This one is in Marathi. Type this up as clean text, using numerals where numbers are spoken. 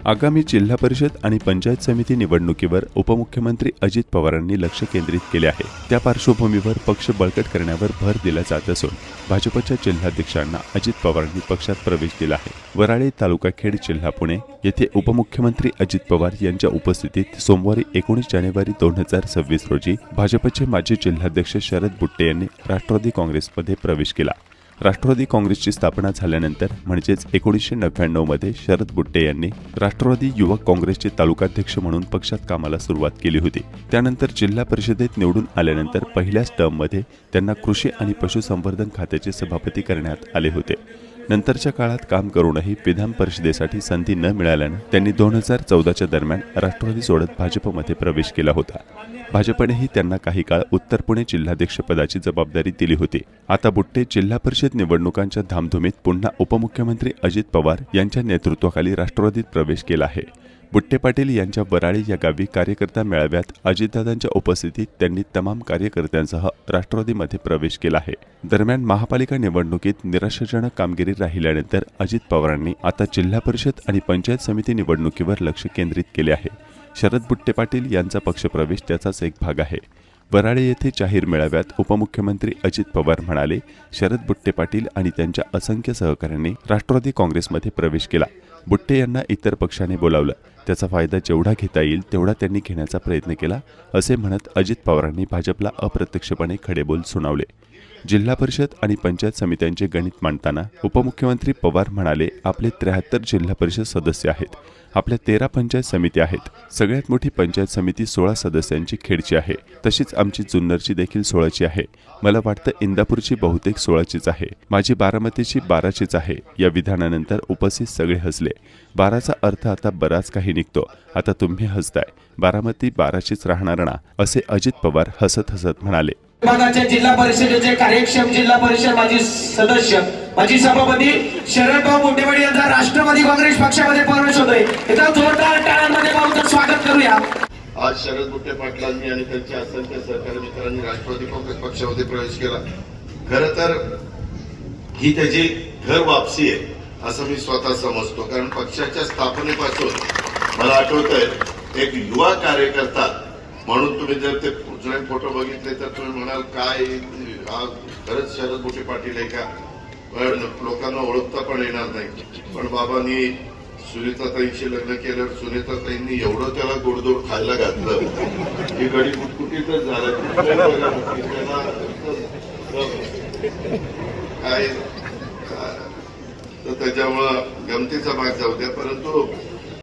आगामी जिल्हा परिषद आणि पंचायत समिती निवडणुकीवर उपमुख्यमंत्री अजित पवारांनी लक्ष केंद्रित केले आहे। त्या पार्श्वभूमीवर पक्ष बळकट करण्यावर भर दिला जात असून भाजपच्या जिल्हाध्यक्षांना अजित पवारांनी पक्षात प्रवेश दिला आहे। वराळे तालुका खेड जिल्हा पुणे येथे उपमुख्यमंत्री अजित पवार यांच्या उपस्थितीत सोमवारी 19 जानेवारी 2026 रोजी भाजपचे माजी जिल्हाध्यक्ष शरद बुट्टे यांनी राष्ट्रवादी काँग्रेसमध्ये प्रवेश केला। राष्ट्रवादी काँग्रेसची स्थापना झाल्यानंतर म्हणजेच 1999 मध्ये शरद बुट्टे यांनी राष्ट्रवादी युवक काँग्रेसचे तालुकाध्यक्ष म्हणून पक्षात कामाला सुरुवात केली होती। त्यानंतर जिल्हा परिषदेत निवडून आल्यानंतर पहिल्याच टर्ममध्ये त्यांना कृषी आणि पशुसंवर्धन खात्याचे सभापती करण्यात आले होते। नंतरच्या काळात काम करूनही विधान परिषदेसाठी संधी न मिळाल्याने त्यांनी 2014च्या दरम्यान राष्ट्रवादी सोडत भाजपमध्ये प्रवेश केला होता। भाजपनेही त्यांना काही काळ उत्तर पुणे जिल्हाध्यक्षपदाची जबाबदारी दिली होती। आता बुट्टे जिल्हा परिषद निवडणुकांच्या धामधुमीत पुन्हा उपमुख्यमंत्री अजित पवार यांच्या नेतृत्वाखाली राष्ट्रवादीत प्रवेश केला आहे। बुट्टे पाटील यांच्या वराळे या गावी कार्यकर्ता मेळाव्यात अजितदादांच्या उपस्थितीत त्यांनी तमाम कार्यकर्त्यांसह राष्ट्रवादीमध्ये प्रवेश केला आहे। दरम्यान महापालिका निवडणुकीत निराशाजनक कामगिरी राहिल्यानंतर अजित पवारांनी आता जिल्हा परिषद आणि पंचायत समिती निवडणुकीवर लक्ष केंद्रित केले आहे। शरद बुट्टे पाटील यांचा पक्षप्रवेश त्याचाच एक भाग आहे। वराळे येथे जाहीर मेळाव्यात उपमुख्यमंत्री अजित पवार म्हणाले, शरद बुट्टे पाटील आणि त्यांच्या असंख्य सहकाऱ्यांनी राष्ट्रवादी काँग्रेसमध्ये प्रवेश केला। बुट्टे यांना इतर पक्षाने बोलावलं, त्याचा फायदा जेवढा घेता येईल तेवढा त्यांनी घेण्याचा प्रयत्न केला, असे म्हणत अजित पवारांनी भाजपला अप्रत्यक्षपणे खडेबोल सुनावले। जिल्हा परिषद आणि पंचायत समित्यांचे गणित मांडताना उपमुख्यमंत्री पवार म्हणाले, आपले 73 जिल्हा परिषद सदस्य आहेत, आपल्या 13 पंचायत समिती आहेत। सगळ्यात मोठी पंचायत समिती 16 सदस्यांची खेडची आहे, तशीच आमची जुन्नरची देखील 16ची आहे। मला वाटतं इंदापूरची बहुतेक 16चीच आहे, माझी बारामतीची 12चीच आहे। या विधानानंतर उपस्थित सगळे हसले। 12चा अर्थ आता बराच काही निघतो, आता तुम्ही हसताय, बारामती 12चीच राहणार ना, असे अजित पवार हसत हसत म्हणाले। विभागाच्या जिल्हा परिषदेचे कार्यक्षम जिल्हा परिषद माजी सदस्य माजी सभापती शरदभाऊ बुट्टे पाटील यांचा राष्ट्रवादी काँग्रेस पक्षामध्ये प्रवेश होतोय। एकदा जोरदार टाळ्यांमध्ये पाहून स्वागत करूया। आज शरद बुट्टे पाटलांनी आणि त्यांच्या असंख्य सहकारी मित्रांनी राष्ट्रवादी काँग्रेस पक्षामध्ये प्रवेश केला। खरं तर ही त्याची घर वापसी आहे असं मी स्वतः समजतो, कारण पक्षाच्या स्थापनेपासून मला आठवतंय एक युवा कार्यकर्ता म्हणून तुम्ही जर ते जुने फोटो बघितले तर तुम्ही म्हणाल काय हा खरंच शरद बुट्टे पाटील आहे का, लोकांना ओळखता पण येणार नाही। पण बाबांनी सुनीताताईंशी लग्न केलं, सुनीताताईंनी एवढं त्याला गोडधोड खायला घातलं की गडी कुटकुटीतच झालं काय, तर त्याच्यामुळं गमतीचा भाग जाऊ द्या। परंतु